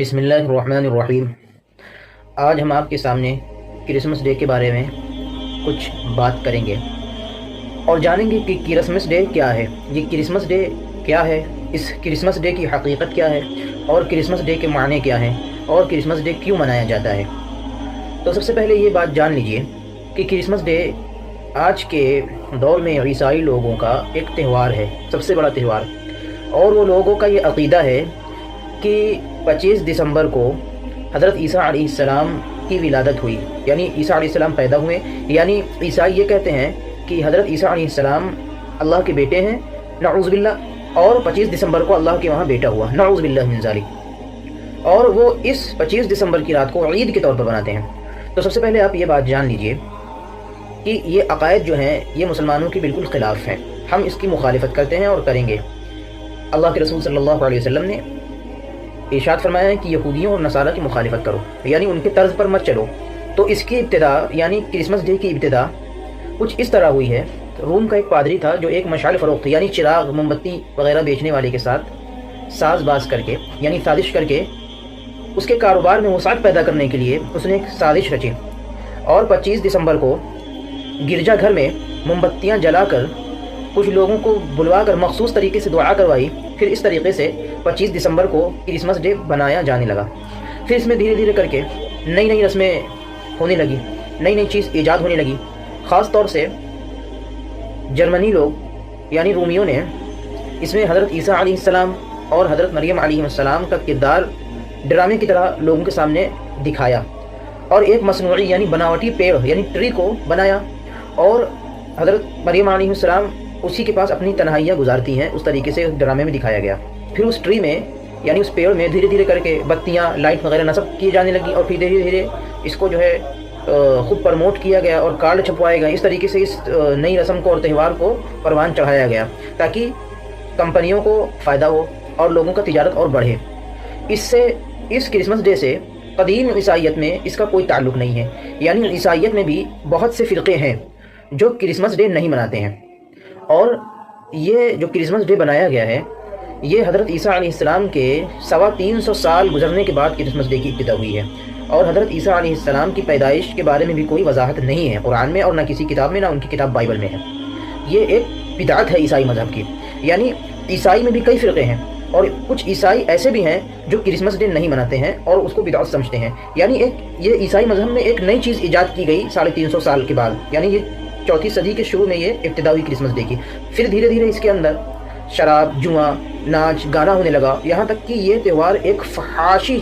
बिस्मिल्लाहिर्रहमानिर्रहीम। आज हम आपके सामने क्रिसमस डे के बारे में कुछ बात करेंगे और जानेंगे कि क्रिसमस डे क्या है, ये क्रिसमस डे क्या है, इस क्रिसमस डे की हकीकत क्या है और क्रिसमस डे के माने क्या हैं और क्रिसमस डे क्यों मनाया जाता है। तो सबसे पहले ये बात जान लीजिए कि क्रिसमस डे आज के दौर में ईसाई लोगों का एक त्यौहार है, सबसे बड़ा त्यौहार। और वो लोगों का ये अक़ीदा है कि 25 दिसंबर को हज़रत ईसा अलैहिस्सलाम की विलादत हुई, यानी ईसा अलैहिस्सलाम पैदा हुए। यानी ईसाई ये कहते हैं कि हज़रत ईसा अलैहिस्सलाम अल्लाह के बेटे हैं, नऊज़ बिल्लाह, और 25 दिसंबर को अल्लाह के वहाँ बेटा हुआ, नऊज़ बिल्लाह मिन ज़ालिक। और वो इस 25 दिसंबर की रात को ईद के तौर पर बनाते हैं। तो सबसे पहले आप ये बात जान लीजिए कि ये अक़ायद जो हैं ये मुसलमानों की बिल्कुल ख़िलाफ़ हैं, हम इसकी मुखालिफत करते हैं और करेंगे। अल्लाह के रसूल सल्लल्लाहु अलैहि वसल्लम ने इरशाद फरमाया है कि यहूदियों और नसारा की मुखालिफत करो, यानी उनके तर्ज पर मत चलो। तो इसकी इब्तिदा यानी क्रिसमस डे की इब्तिदा कुछ इस तरह हुई है। रोम का एक पादरी था जो एक मशाल फ़रोख्त यानी चिराग मोमबत्ती वगैरह बेचने वाले के साथ साजबाज करके यानी साजिश करके उसके कारोबार में वसात पैदा करने के लिए उसने एक साजिश रची और 25 दिसंबर को गिरजा घर में मोमबत्तियाँ जलाकर कुछ लोगों को बुलवा कर मखसूस तरीके से दुआ करवाई। फिर इस तरीके से 25 दिसंबर को क्रिसमस डे बनाया जाने लगा। फिर इसमें धीरे धीरे करके नई नई रस्में होने लगी, नई नई चीज़ ईजाद होने लगी। ख़ास तौर से जर्मनी लोग यानी रोमियों ने इसमें हज़रत ईसा अलैहिस्सलाम और हज़रत मरियम अलैहिस्सलाम का किरदार ड्रामे की तरह लोगों के सामने दिखाया और एक मसनूई यानी बनावटी पेड़ यानी ट्री को बनाया और हज़रत मरियम अलैहिस्सलाम उसी के पास अपनी तन्हाइयाँ गुजारती हैं, उस तरीके से ड्रामे में दिखाया गया। फिर उस ट्री में यानी उस पेड़ में धीरे धीरे करके बत्तियाँ, लाइट वगैरह नस्ब की जाने लगी और फिर धीरे धीरे इसको जो है खूब प्रमोट किया गया और कार्ड छपवाए गए। इस तरीके से इस नई रस्म को और त्यौहार को परवान चढ़ाया गया ताकि कंपनियों को फ़ायदा हो और लोगों का तिजारत और बढ़े। इससे इस क्रिसमस डे से कदीम ईसाइयत में इसका कोई ताल्लुक़ नहीं है, यानी ईसाइयत में भी बहुत से फ़िरक़े हैं जो क्रिसमस डे नहीं मनाते हैं। और ये जो क्रिसमस डे बनाया गया है ये हज़रत ईसा अलैहिस्सलाम के 325 साल गुजरने के बाद क्रिसमस डे की इब्तिदा हुई है। और हज़रत ईसा अलैहिस्सलाम की पैदाइश के बारे में भी कोई वजाहत नहीं है कुरान में और ना किसी किताब में, ना उनकी किताब बाइबल में है। ये एक बिदअत है ईसाई मज़हब की। यानी ईसाई में भी कई फ़िरक़े हैं और कुछ ईसाई ऐसे भी हैं जो क्रिसमस डे नहीं मनाते हैं और उसको बिदअत समझते हैं। यानी ये ईसाई मज़हब में एक नई चीज़ ईजाद की गई 350 साल के बाद, यानी ये 4वीं सदी के शुरू में ये इब्तिदा हुई क्रिसमस डे की। फिर धीरे धीरे इसके अंदर शराब, जुआ, नाच, गाना होने लगा, यहाँ तक कि ये त्यौहार एक फहाशी